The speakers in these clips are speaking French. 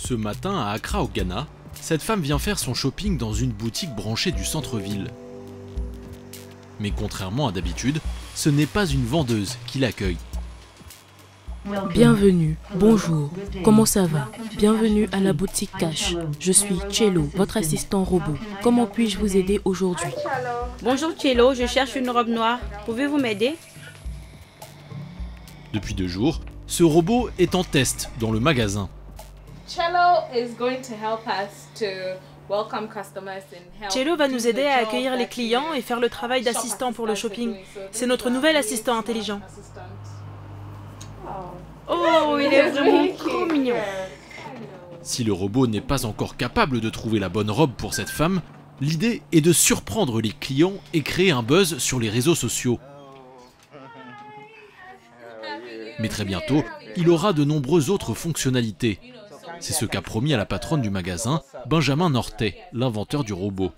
Ce matin, à Accra au Ghana, cette femme vient faire son shopping dans une boutique branchée du centre-ville. Mais contrairement à d'habitude, ce n'est pas une vendeuse qui l'accueille. Bienvenue, bonjour, comment ça va? Bienvenue à la boutique Cash. Je suis Cello, votre assistant robot. Comment puis-je vous aider aujourd'hui? Bonjour Cello, je cherche une robe noire. Pouvez-vous m'aider? Depuis 2 jours, ce robot est en test dans le magasin. Cello va nous aider à accueillir les clients et faire le travail d'assistant pour le shopping. C'est notre nouvel assistant intelligent. Oh, il est vraiment trop mignon. Si le robot n'est pas encore capable de trouver la bonne robe pour cette femme, l'idée est de surprendre les clients et créer un buzz sur les réseaux sociaux. Mais très bientôt, il aura de nombreuses autres fonctionnalités. C'est ce qu'a promis à la patronne du magasin, Benjamin Nortet, l'inventeur du robot.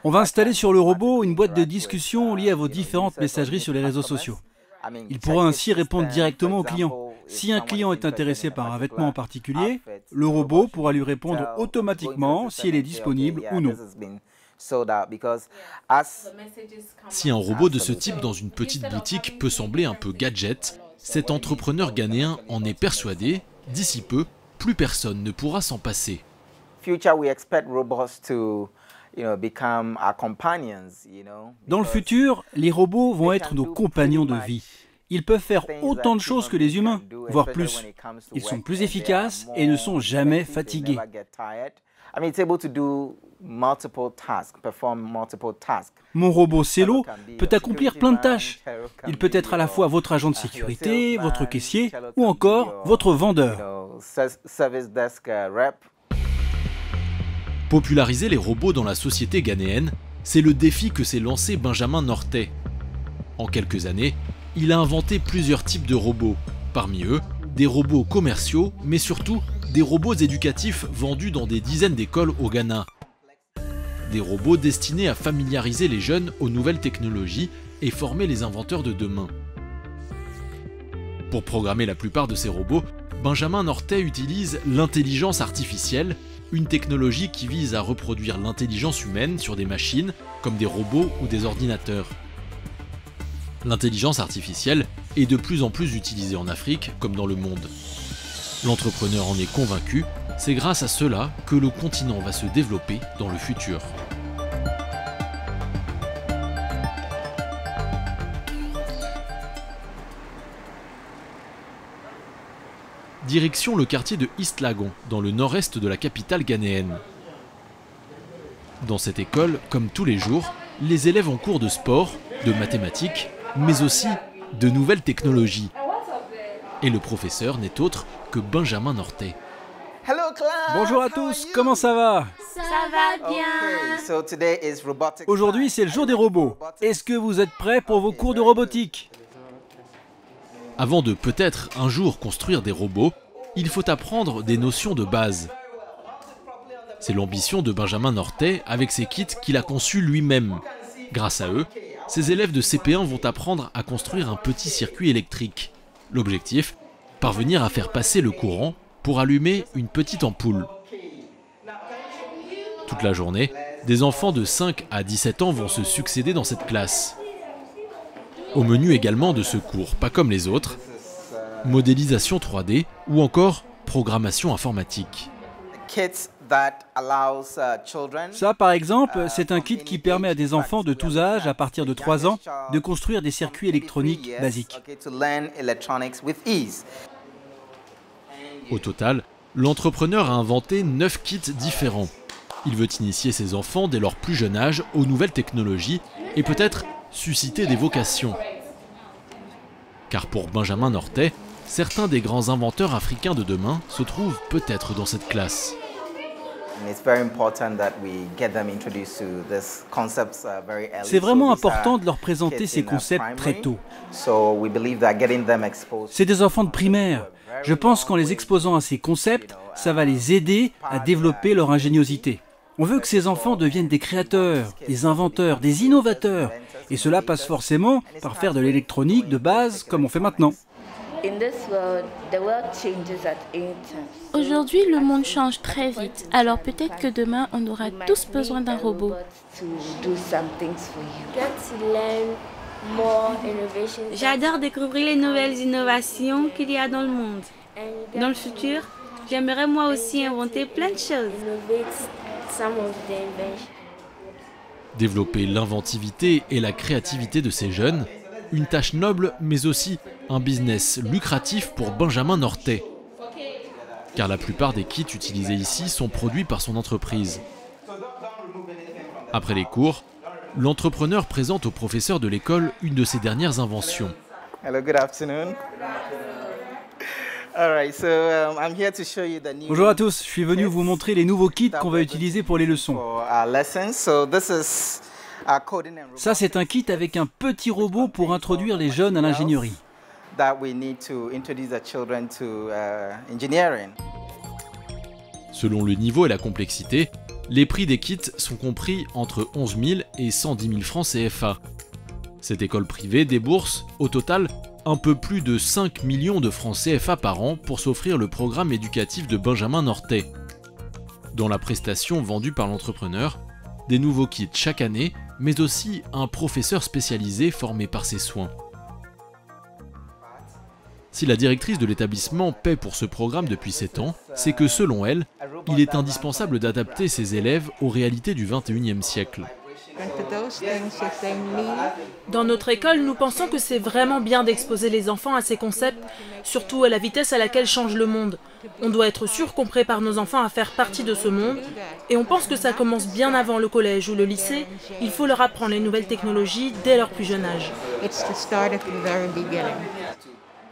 On va installer sur le robot une boîte de discussion liée à vos différentes messageries sur les réseaux sociaux. Il pourra ainsi répondre directement aux clients. Si un client est intéressé par un vêtement en particulier, le robot pourra lui répondre automatiquement si elle est disponible ou non. Si un robot de ce type dans une petite boutique peut sembler un peu gadget, cet entrepreneur ghanéen en est persuadé, d'ici peu, plus personne ne pourra s'en passer. Dans le futur, les robots vont être nos compagnons de vie. Ils peuvent faire autant de choses que les humains, voire plus. Ils sont plus efficaces et ne sont jamais fatigués. Mon robot Cello peut accomplir plein de tâches. Il peut être à la fois votre agent de sécurité, votre caissier ou encore votre vendeur. Populariser les robots dans la société ghanéenne, c'est le défi que s'est lancé Benjamin Nortet. En quelques années, il a inventé plusieurs types de robots. Parmi eux, des robots commerciaux, mais surtout des robots éducatifs vendus dans des dizaines d'écoles au Ghana. Des robots destinés à familiariser les jeunes aux nouvelles technologies et former les inventeurs de demain. Pour programmer la plupart de ces robots, Benjamin Nortet utilise l'intelligence artificielle, une technologie qui vise à reproduire l'intelligence humaine sur des machines, comme des robots ou des ordinateurs. L'intelligence artificielle est de plus en plus utilisée en Afrique comme dans le monde. L'entrepreneur en est convaincu, c'est grâce à cela que le continent va se développer dans le futur. Direction le quartier de East Lagon, dans le nord-est de la capitale ghanéenne. Dans cette école, comme tous les jours, les élèves ont cours de sport, de mathématiques, mais aussi de nouvelles technologies. Et le professeur n'est autre que Benjamin Nortet. Bonjour à tous, comment ça va? Ça va bien. Aujourd'hui, c'est le jour des robots. Est-ce que vous êtes prêts pour vos cours de robotique? Avant de peut-être un jour construire des robots, il faut apprendre des notions de base. C'est l'ambition de Benjamin Nortet avec ses kits qu'il a conçus lui-même. Grâce à eux, ses élèves de CP1 vont apprendre à construire un petit circuit électrique. L'objectif, parvenir à faire passer le courant pour allumer une petite ampoule. Toute la journée, des enfants de 5 à 17 ans vont se succéder dans cette classe. Au menu également de ce cours, pas comme les autres, modélisation 3D ou encore programmation informatique. Ça, par exemple, c'est un kit qui permet à des enfants de tous âges, à partir de 3 ans, de construire des circuits électroniques basiques. Au total, l'entrepreneur a inventé 9 kits différents. Il veut initier ses enfants dès leur plus jeune âge aux nouvelles technologies et peut-être susciter des vocations. Car pour Benjamin Nortet, certains des grands inventeurs africains de demain se trouvent peut-être dans cette classe. C'est vraiment important de leur présenter ces concepts très tôt. C'est des enfants de primaire. Je pense qu'en les exposant à ces concepts, ça va les aider à développer leur ingéniosité. On veut que ces enfants deviennent des créateurs, des inventeurs, des innovateurs. Et cela passe forcément par faire de l'électronique de base comme on fait maintenant. Aujourd'hui, le monde change très vite, alors peut-être que demain, on aura tous besoin d'un robot. J'adore découvrir les nouvelles innovations qu'il y a dans le monde. Dans le futur, j'aimerais moi aussi inventer plein de choses. Développer l'inventivité et la créativité de ces jeunes, une tâche noble mais aussi un business lucratif pour Benjamin Nortet. Car la plupart des kits utilisés ici sont produits par son entreprise. Après les cours, l'entrepreneur présente au professeur de l'école une de ses dernières inventions. Hello, good afternoon. Bonjour à tous, je suis venu vous montrer les nouveaux kits qu'on va utiliser pour les leçons. Ça, c'est un kit avec un petit robot pour introduire les jeunes à l'ingénierie. Selon le niveau et la complexité, les prix des kits sont compris entre 11 000 et 110 000 francs CFA. Cette école privée débourse, au total, un peu plus de 5 millions de francs CFA par an pour s'offrir le programme éducatif de Benjamin Nortet. Dans la prestation vendue par l'entrepreneur, des nouveaux kits chaque année, mais aussi un professeur spécialisé formé par ses soins. Si la directrice de l'établissement paie pour ce programme depuis 7 ans, c'est que selon elle, il est indispensable d'adapter ses élèves aux réalités du XXIe siècle. Dans notre école, nous pensons que c'est vraiment bien d'exposer les enfants à ces concepts, surtout à la vitesse à laquelle change le monde. On doit être sûr qu'on prépare nos enfants à faire partie de ce monde, et on pense que ça commence bien avant le collège ou le lycée. Il faut leur apprendre les nouvelles technologies dès leur plus jeune âge.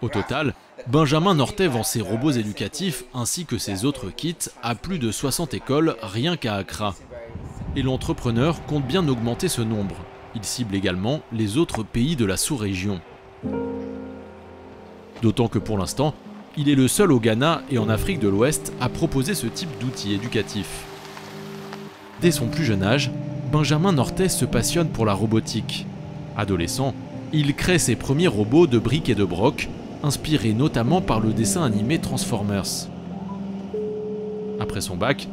Au total, Benjamin Nortet vend ses robots éducatifs ainsi que ses autres kits à plus de 60 écoles rien qu'à Accra. Et l'entrepreneur compte bien augmenter ce nombre. Il cible également les autres pays de la sous-région. D'autant que pour l'instant, il est le seul au Ghana et en Afrique de l'Ouest à proposer ce type d'outils éducatifs. Dès son plus jeune âge, Benjamin Nortet se passionne pour la robotique. Adolescent, il crée ses premiers robots de briques et de broc, inspirés notamment par le dessin animé Transformers. Après son bac,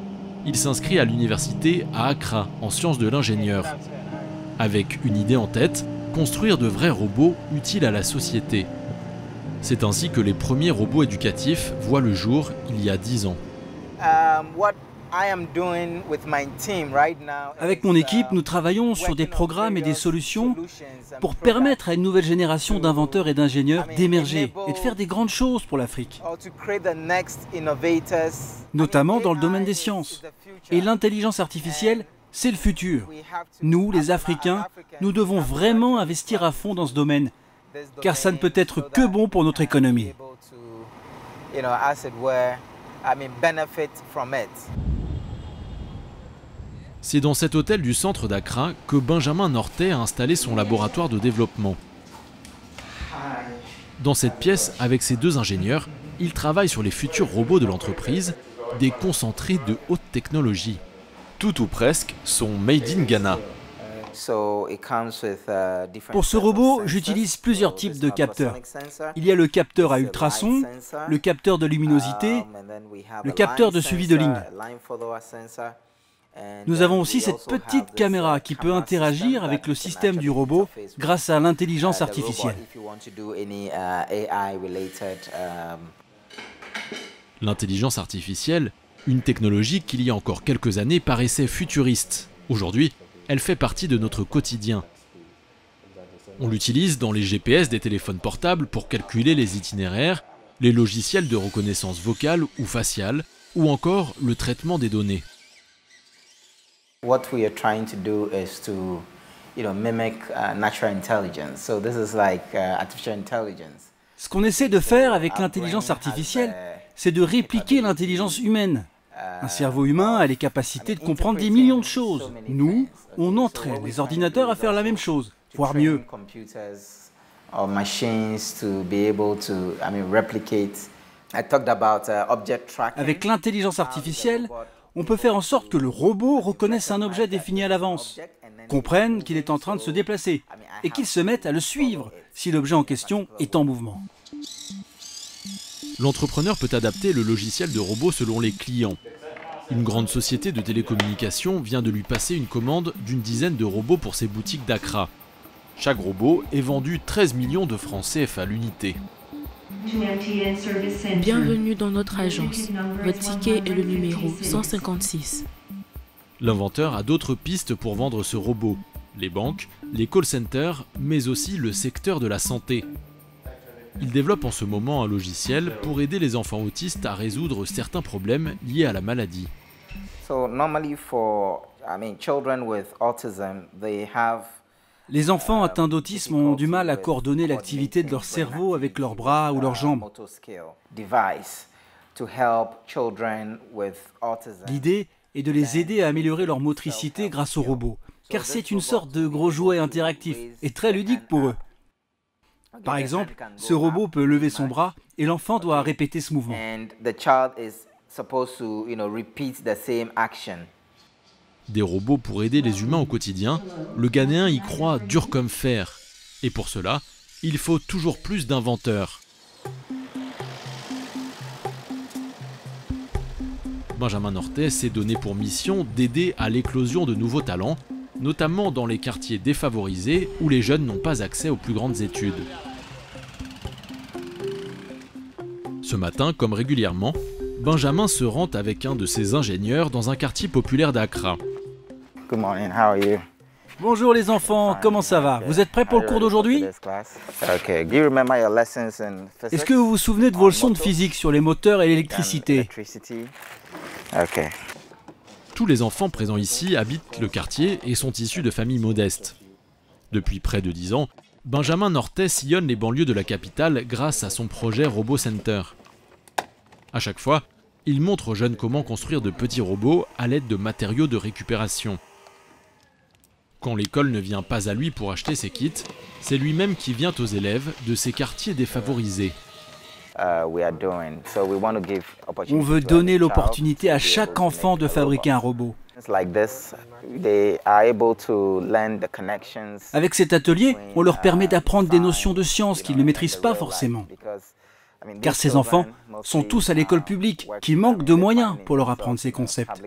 il s'inscrit à l'université à Accra en sciences de l'ingénieur. Avec une idée en tête, construire de vrais robots utiles à la société. C'est ainsi que les premiers robots éducatifs voient le jour il y a 10 ans. Avec mon équipe, nous travaillons sur des programmes et des solutions pour permettre à une nouvelle génération d'inventeurs et d'ingénieurs d'émerger et de faire des grandes choses pour l'Afrique, notamment dans le domaine des sciences. Et l'intelligence artificielle, c'est le futur. Nous, les Africains, nous devons vraiment investir à fond dans ce domaine, car ça ne peut être que bon pour notre économie. C'est dans cet hôtel du centre d'Accra que Benjamin Nortet a installé son laboratoire de développement. Dans cette pièce, avec ses 2 ingénieurs, il travaille sur les futurs robots de l'entreprise, des concentrés de haute technologie. Tout ou presque sont made in Ghana. Pour ce robot, j'utilise plusieurs types de capteurs. Il y a le capteur à ultrasons, le capteur de luminosité, le capteur de suivi de ligne. Nous avons aussi cette petite caméra qui peut interagir avec le système du robot grâce à l'intelligence artificielle. L'intelligence artificielle, une technologie qui il y a encore quelques années paraissait futuriste. Aujourd'hui, elle fait partie de notre quotidien. On l'utilise dans les GPS des téléphones portables pour calculer les itinéraires, les logiciels de reconnaissance vocale ou faciale, ou encore le traitement des données. What we are trying to do is to, mimic natural intelligence. So this is like artificial intelligence. Ce qu'on essaie de faire avec l'intelligence artificielle, c'est de répliquer l'intelligence humaine. Un cerveau humain a les capacités de comprendre des millions de choses. Nous, on entraîne les ordinateurs à faire la même chose, voire mieux. Avec l'intelligence artificielle, on peut faire en sorte que le robot reconnaisse un objet défini à l'avance, comprenne qu'il est en train de se déplacer et qu'il se mette à le suivre si l'objet en question est en mouvement. l'entrepreneur peut adapter le logiciel de robot selon les clients. Une grande société de télécommunications vient de lui passer une commande d'une dizaine de robots pour ses boutiques d'Accra. Chaque robot est vendu 13 millions de francs CFA l'unité. Bienvenue dans notre agence. Votre ticket est le numéro 156. L'inventeur a d'autres pistes pour vendre ce robot. Les banques, les call centers, mais aussi le secteur de la santé. Il développe en ce moment un logiciel pour aider les enfants autistes à résoudre certains problèmes liés à la maladie. Les enfants atteints d'autisme ont du mal à coordonner l'activité de leur cerveau avec leurs bras ou leurs jambes. L'idée est de les aider à améliorer leur motricité grâce au robot, car c'est une sorte de gros jouet interactif et très ludique pour eux. Par exemple, ce robot peut lever son bras et l'enfant doit répéter ce mouvement. Des robots pour aider les humains au quotidien, le Ghanéen y croit dur comme fer. Et pour cela, il faut toujours plus d'inventeurs. Benjamin Nortais s'est donné pour mission d'aider à l'éclosion de nouveaux talents, notamment dans les quartiers défavorisés où les jeunes n'ont pas accès aux plus grandes études. Ce matin, comme régulièrement, Benjamin se rend avec un de ses ingénieurs dans un quartier populaire d'Accra. Good morning, how are you? Bonjour les enfants, comment ça va? Vous êtes prêts pour le cours d'aujourd'hui? Est-ce que vous vous souvenez de vos leçons de physique sur les moteurs et l'électricité? Tous les enfants présents ici habitent le quartier et sont issus de familles modestes. Depuis près de 10 ans, Benjamin Nortais sillonne les banlieues de la capitale grâce à son projet Robot Center. À chaque fois, il montre aux jeunes comment construire de petits robots à l'aide de matériaux de récupération. Quand l'école ne vient pas à lui pour acheter ses kits, c'est lui-même qui vient aux élèves de ces quartiers défavorisés. On veut donner l'opportunité à chaque enfant de fabriquer un robot. Avec cet atelier, on leur permet d'apprendre des notions de sciences qu'ils ne maîtrisent pas forcément. Car ces enfants sont tous à l'école publique, qui manque de moyens pour leur apprendre ces concepts.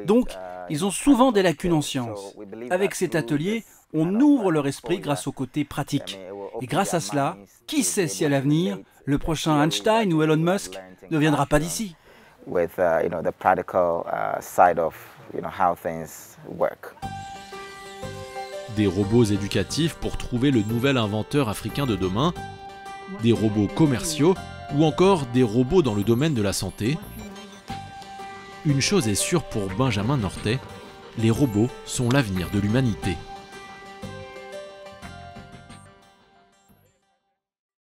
Donc, ils ont souvent des lacunes en sciences. Avec cet atelier, on ouvre leur esprit grâce au côté pratique. Et grâce à cela, qui sait si à l'avenir, le prochain Einstein ou Elon Musk ne viendra pas d'ici. Des robots éducatifs pour trouver le nouvel inventeur africain de demain, des robots commerciaux ou encore des robots dans le domaine de la santé. Une chose est sûre pour Benjamin Nortais, les robots sont l'avenir de l'humanité.